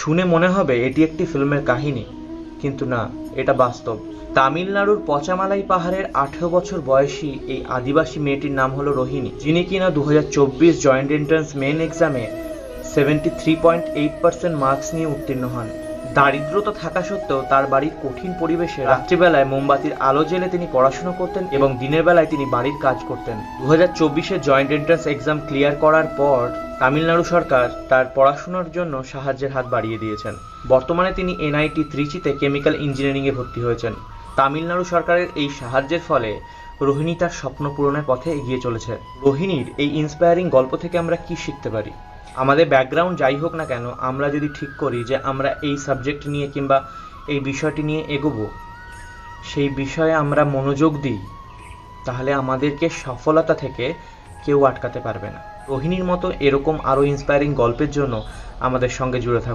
শুনে মনে হবে এটি একটি ফিল্মের কাহিনী, কিন্তু না, এটা বাস্তব। তামিলনাড়ুর পচামালাই পাহাড়ের 18 বছর বয়সী এই আদিবাসী মেয়েটির নাম হলো রোহিণী, যিনি কিনা 2024 জয়েন্ট এন্ট্রান্স মেন এক্সামে 73.8% মার্কস নিয়ে উত্তীর্ণ হন। দারিদ্রতা থাকা সত্ত্বেও তার বাড়ির কঠিন পরিবেশে রাত্রিবেলায় মোমবাতির আলো জ্বেলে তিনি পড়াশোনা করতেন এবং দিনের বেলায় তিনি বাড়ির কাজ করতেন। 2024 জয়েন্ট এন্ট্রান্স এক্সাম ক্লিয়ার করার পর তামিলনাড়ু সরকার তার পড়াশোনার জন্য সাহায্যের হাত বাড়িয়ে দিয়েছেন। বর্তমানে তিনি NIT ত্রিচিতে কেমিক্যাল ইঞ্জিনিয়ারিংয়ে ভর্তি হয়েছেন। তামিলনাড়ু সরকারের এই সাহায্যের ফলে রোহিণী তার স্বপ্ন পূরণের পথে এগিয়ে চলেছে। রোহিণীর এই ইন্সপায়ারিং গল্প থেকে আমরা কি শিখতে পারি? আমাদের ব্যাকগ্রাউন্ড যাই হোক না কেন, আমরা যদি ঠিক করি যে আমরা এই সাবজেক্ট নিয়ে কিংবা এই বিষয়টি নিয়ে এগোবো, সেই বিষয়ে আমরা মনোযোগ দিই, তাহলে আমাদেরকে সফলতা থেকে কেউ আটকাতে পারবে না। রোহিণীর মতো এরকম আরও ইন্সপায়ারিং গল্পের জন্য আমাদের সঙ্গে জুড়ে থাকুন।